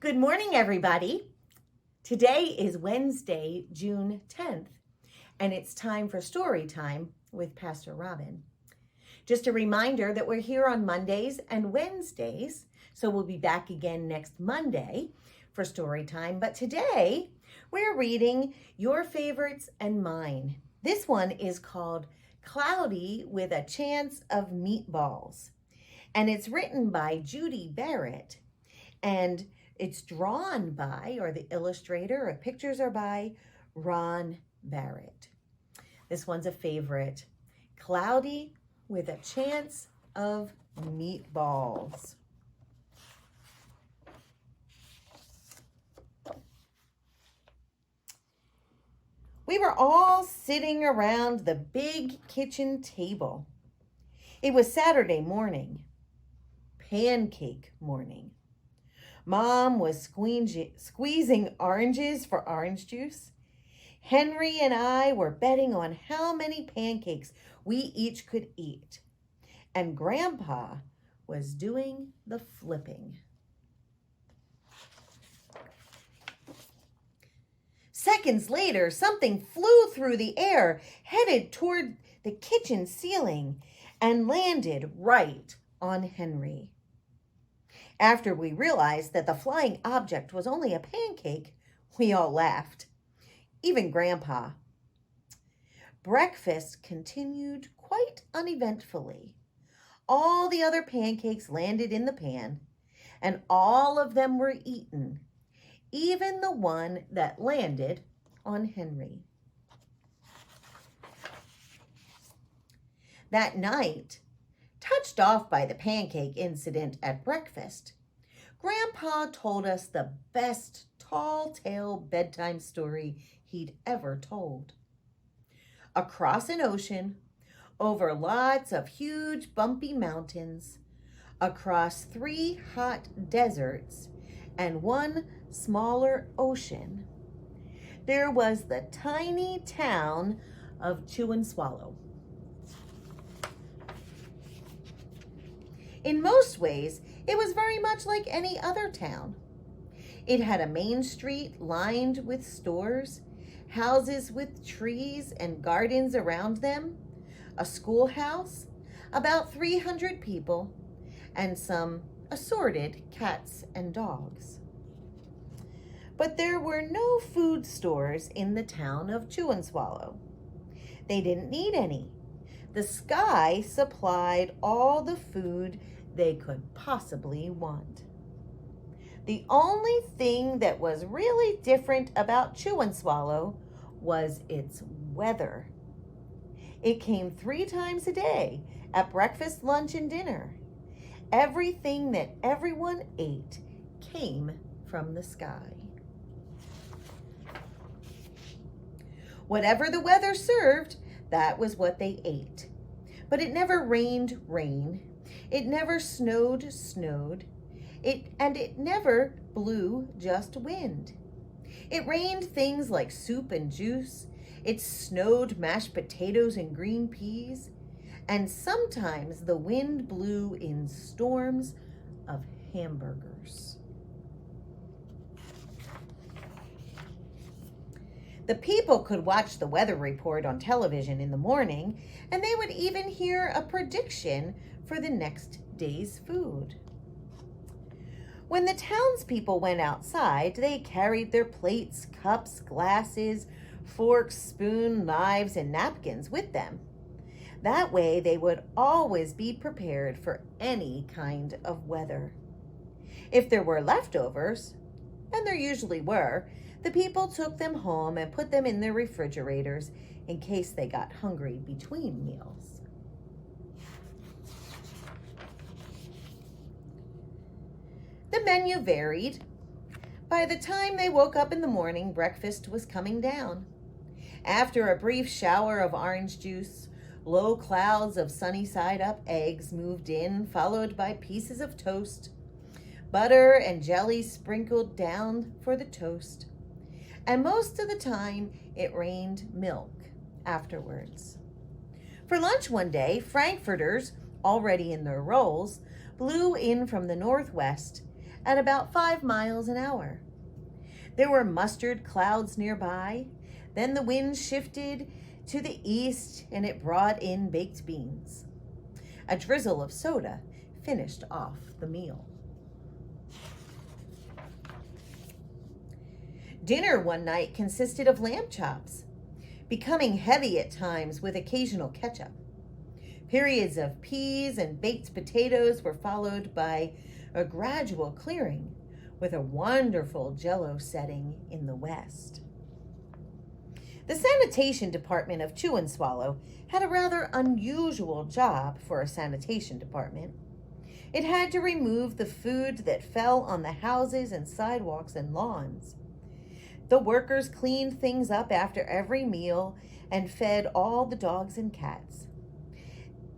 Good morning, everybody. Today is Wednesday, June 10th, and it's time for story time with Pastor Robin. Just a reminder that we're here on Mondays and Wednesdays, so we'll be back again next Monday for story time. But today we're reading Your Favorites and Mine. This one is called Cloudy with a Chance of Meatballs, and it's written by Judy Barrett, and it's drawn by, or the illustrator or pictures are by, Ron Barrett. This one's a favorite. Cloudy with a Chance of Meatballs. We were all sitting around the big kitchen table. It was Saturday morning, pancake morning. Mom was squeezing oranges for orange juice. Henry and I were betting on how many pancakes we each could eat. And Grandpa was doing the flipping. Seconds later, something flew through the air, headed toward the kitchen ceiling, and landed right on Henry. After we realized that the flying object was only a pancake, we all laughed, even Grandpa. Breakfast continued quite uneventfully. All the other pancakes landed in the pan, and all of them were eaten, even the one that landed on Henry. That night, touched off by the pancake incident at breakfast, Grandpa told us the best tall-tale bedtime story he'd ever told. Across an ocean, over lots of huge bumpy mountains, across 3 hot deserts and 1 smaller ocean, there was the tiny town of Chew and Swallow. In most ways, it was very much like any other town. It had a main street lined with stores, houses with trees and gardens around them, a schoolhouse, about 300 people, and some assorted cats and dogs. But there were no food stores in the town of Chew and Swallow. They didn't need any. The sky supplied all the food they could possibly want. The only thing that was really different about Chew and Swallow was its weather. It came 3 times a day, at breakfast, lunch, and dinner. Everything that everyone ate came from the sky. Whatever the weather served, that was what they ate. But it never rained rain. It never snowed snow. It never blew just wind. It rained things like soup and juice. It snowed mashed potatoes and green peas. And sometimes the wind blew in storms of hamburgers. The people could watch the weather report on television in the morning, and they would even hear a prediction for the next day's food. When the townspeople went outside, they carried their plates, cups, glasses, forks, spoons, knives, and napkins with them. That way, they would always be prepared for any kind of weather. If there were leftovers, and there usually were, the people took them home and put them in their refrigerators in case they got hungry between meals. The menu varied. By the time they woke up in the morning, breakfast was coming down. After a brief shower of orange juice, low clouds of sunny-side-up eggs moved in, followed by pieces of toast, butter and jelly sprinkled down for the toast. And most of the time, it rained milk afterwards. For lunch one day, Frankfurters, already in their rolls, blew in from the northwest, at about 5 miles an hour. There were mustard clouds nearby. Then the wind shifted to the east and it brought in baked beans. A drizzle of soda finished off the meal. Dinner one night consisted of lamb chops, becoming heavy at times with occasional ketchup. Periods of peas and baked potatoes were followed by a gradual clearing with a wonderful Jell-O setting in the west. The sanitation department of Chew and Swallow had a rather unusual job for a sanitation department. It had to remove the food that fell on the houses and sidewalks and lawns. The workers cleaned things up after every meal and fed all the dogs and cats.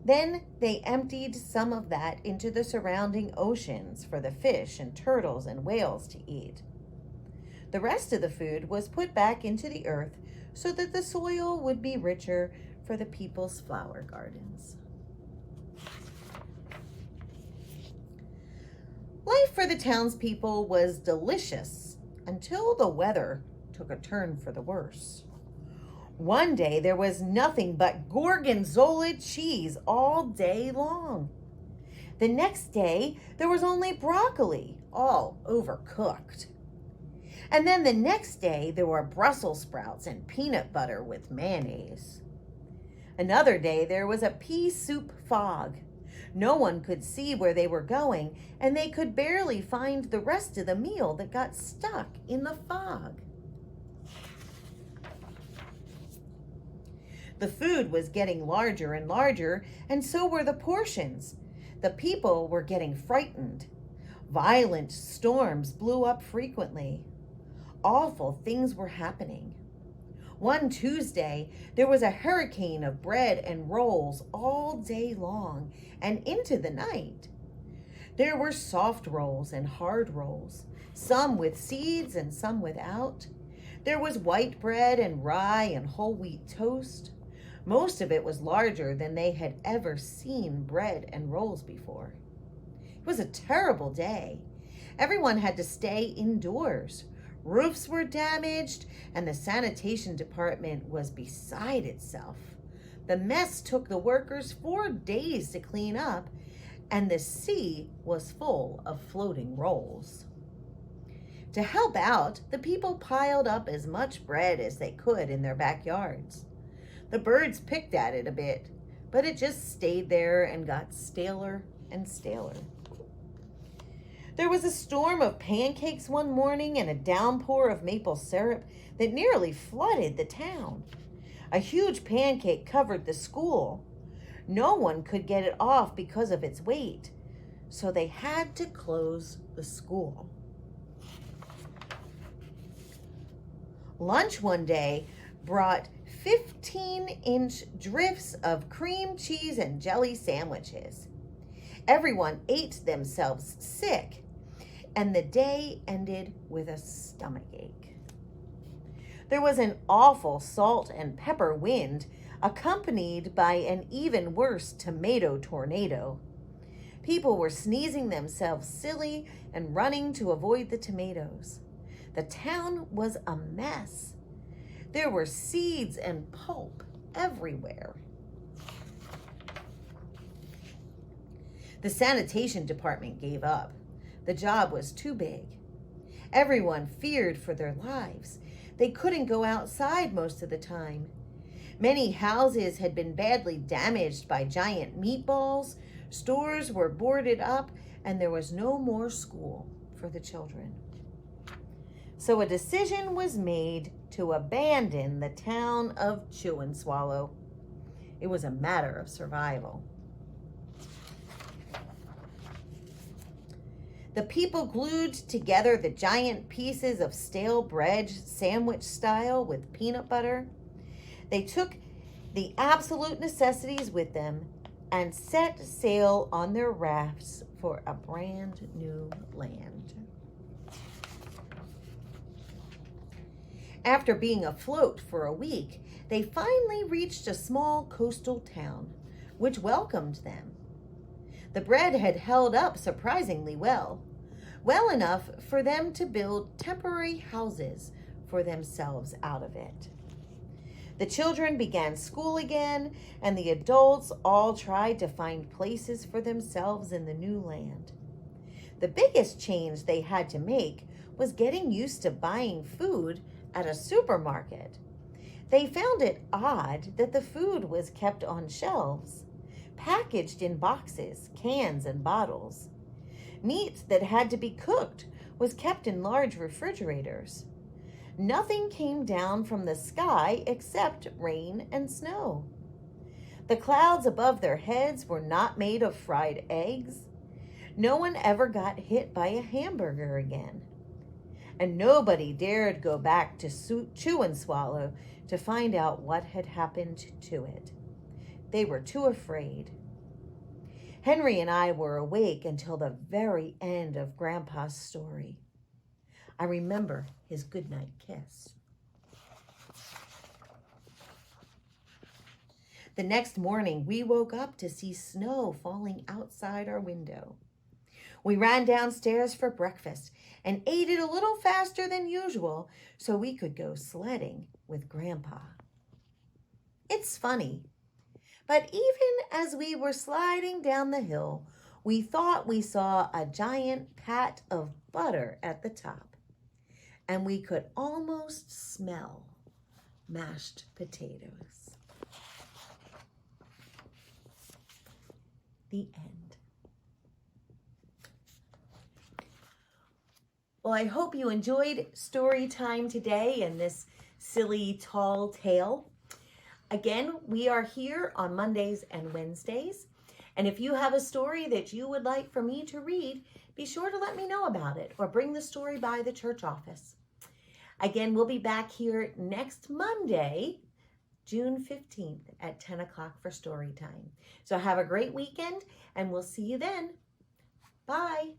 Then they emptied some of that into the surrounding oceans for the fish and turtles and whales to eat. The rest of the food was put back into the earth so that the soil would be richer for the people's flower gardens. Life for the townspeople was delicious until the weather took a turn for the worse. One day there was nothing but gorgonzola cheese all day long. The next day there was only broccoli, all overcooked. And then the next day there were Brussels sprouts and peanut butter with mayonnaise. Another day there was a pea soup fog. No one could see where they were going, and they could barely find the rest of the meal that got stuck in the fog. The food was getting larger and larger, and so were the portions. The people were getting frightened. Violent storms blew up frequently. Awful things were happening. One Tuesday, there was a hurricane of bread and rolls all day long and into the night. There were soft rolls and hard rolls, some with seeds and some without. There was white bread and rye and whole wheat toast. Most of it was larger than they had ever seen bread and rolls before. It was a terrible day. Everyone had to stay indoors. Roofs were damaged, and the sanitation department was beside itself. The mess took the workers 4 days to clean up, and the sea was full of floating rolls. To help out, the people piled up as much bread as they could in their backyards. The birds picked at it a bit, but it just stayed there and got staler and staler. There was a storm of pancakes one morning and a downpour of maple syrup that nearly flooded the town. A huge pancake covered the school. No one could get it off because of its weight, so they had to close the school. Lunch one day brought 15-inch drifts of cream cheese and jelly sandwiches. Everyone ate themselves sick, and the day ended with a stomachache. There was an awful salt and pepper wind, accompanied by an even worse tomato tornado. People were sneezing themselves silly and running to avoid the tomatoes. The town was a mess. There were seeds and pulp everywhere. The sanitation department gave up. The job was too big. Everyone feared for their lives. They couldn't go outside most of the time. Many houses had been badly damaged by giant meatballs, stores were boarded up, and there was no more school for the children. So a decision was made to abandon the town of Chew and Swallow. It was a matter of survival. The people glued together the giant pieces of stale bread, sandwich style with peanut butter. They took the absolute necessities with them and set sail on their rafts for a brand new land. After being afloat for a week, they finally reached a small coastal town, which welcomed them. The bread had held up surprisingly well. well enough for them to build temporary houses for themselves out of it. The children began school again, and the adults all tried to find places for themselves in the new land. The biggest change they had to make was getting used to buying food at a supermarket. They found it odd that the food was kept on shelves, packaged in boxes, cans, and bottles. Meat that had to be cooked was kept in large refrigerators. Nothing came down from the sky except rain and snow. The clouds above their heads were not made of fried eggs. No one ever got hit by a hamburger again. And nobody dared go back to Chew and Swallow to find out what had happened to it. They were too afraid. Henry and I were awake until the very end of Grandpa's story. I remember his goodnight kiss. The next morning, we woke up to see snow falling outside our window. We ran downstairs for breakfast and ate it a little faster than usual so we could go sledding with Grandpa. It's funny, but even as we were sliding down the hill, we thought we saw a giant pat of butter at the top. And we could almost smell mashed potatoes. The end. Well, I hope you enjoyed story time today and this silly tall tale. Again, we are here on Mondays and Wednesdays. And if you have a story that you would like for me to read, be sure to let me know about it or bring the story by the church office. Again, we'll be back here next Monday, June 15th at 10 o'clock for story time. So have a great weekend, and we'll see you then. Bye.